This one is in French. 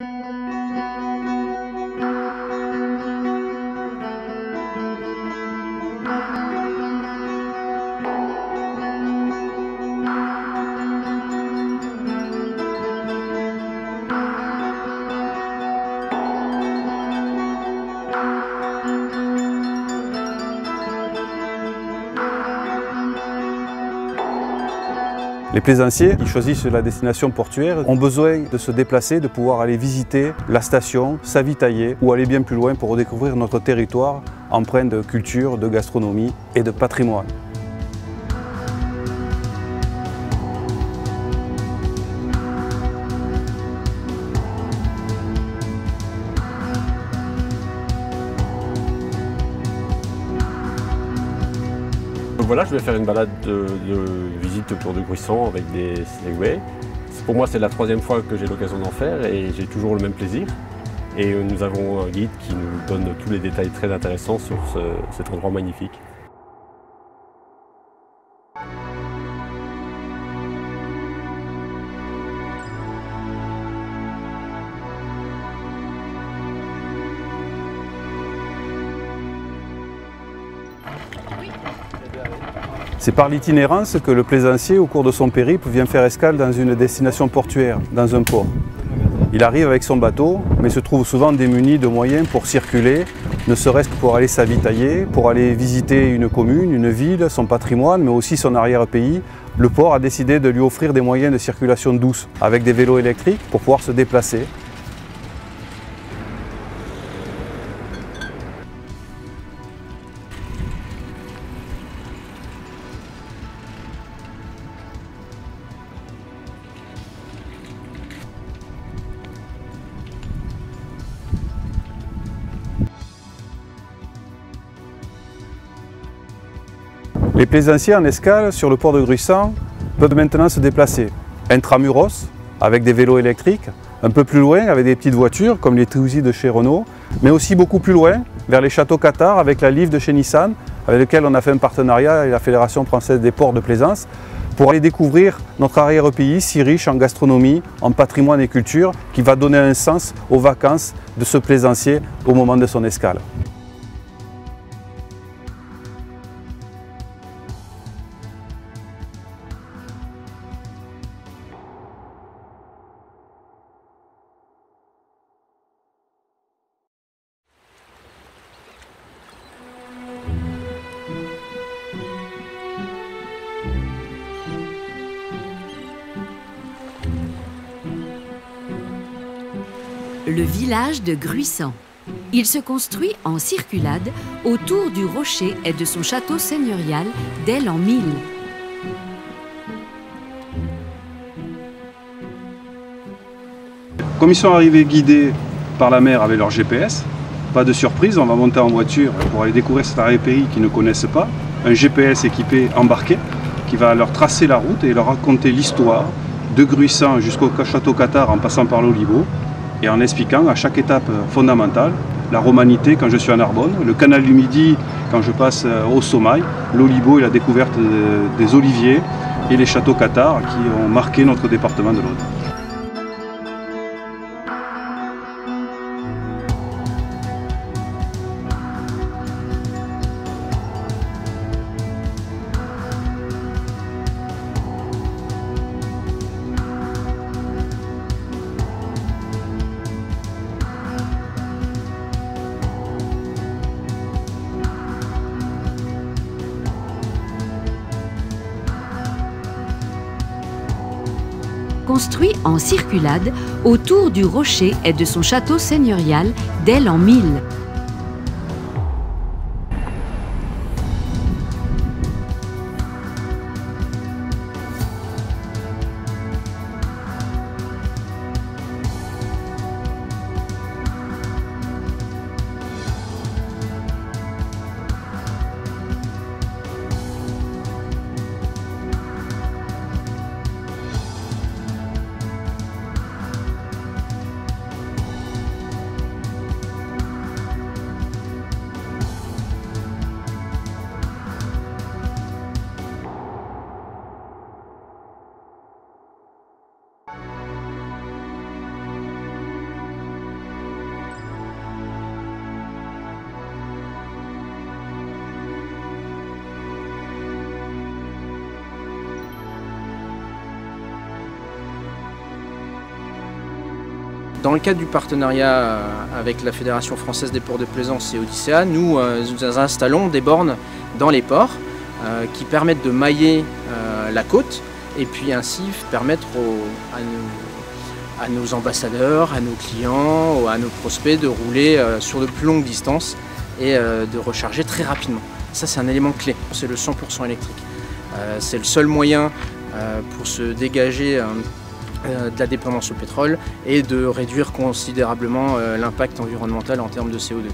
Les plaisanciers qui choisissent la destination portuaire ont besoin de se déplacer, de pouvoir aller visiter la station, s'avitailler ou aller bien plus loin pour redécouvrir notre territoire empreint de culture, de gastronomie et de patrimoine. Donc voilà, je vais faire une balade de visite autour de Gruissan avec des segways. Pour moi, c'est la troisième fois que j'ai l'occasion d'en faire et j'ai toujours le même plaisir. Et nous avons un guide qui nous donne tous les détails très intéressants sur cet endroit magnifique. C'est par l'itinérance que le plaisancier, au cours de son périple, vient faire escale dans une destination portuaire, dans un port. Il arrive avec son bateau, mais se trouve souvent démuni de moyens pour circuler, ne serait-ce que pour aller s'avitailler, pour aller visiter une commune, une ville, son patrimoine, mais aussi son arrière-pays. Le port a décidé de lui offrir des moyens de circulation douce, avec des vélos électriques pour pouvoir se déplacer. Les plaisanciers en escale sur le port de Gruissan peuvent maintenant se déplacer intramuros avec des vélos électriques, un peu plus loin avec des petites voitures comme les Twizy de chez Renault, mais aussi beaucoup plus loin vers les châteaux Qatar avec la Liv de chez Nissan, avec lequel on a fait un partenariat avec la Fédération française des ports de plaisance pour aller découvrir notre arrière-pays si riche en gastronomie, en patrimoine et culture, qui va donner un sens aux vacances de ce plaisancier au moment de son escale. Le village de Gruissan. Il se construit en circulade autour du rocher et de son château seigneurial dès l'an 1000. Comme ils sont arrivés guidés par la mer avec leur GPS, pas de surprise, on va monter en voiture pour aller découvrir cet arrière-pays qu'ils ne connaissent pas. Un GPS équipé embarqué qui va leur tracer la route et leur raconter l'histoire de Gruissan jusqu'au château Qatar en passant par l'Olibo, et en expliquant à chaque étape fondamentale la romanité quand je suis à Narbonne, le canal du Midi quand je passe au Sommail, l'Olibo et la découverte des oliviers et les châteaux Qatar qui ont marqué notre département de l'Aude. Construit en circulade autour du rocher et de son château seigneurial dès l'an 1000. Dans le cadre du partenariat avec la Fédération française des ports de plaisance et Odyssea, nous installons des bornes dans les ports qui permettent de mailler la côte et puis ainsi permettre à nos ambassadeurs, à nos clients, à nos prospects de rouler sur de plus longues distances et de recharger très rapidement. Ça, c'est un élément clé, c'est le 100% électrique. C'est le seul moyen pour se dégager de la dépendance au pétrole et de réduire considérablement l'impact environnemental en termes de CO2.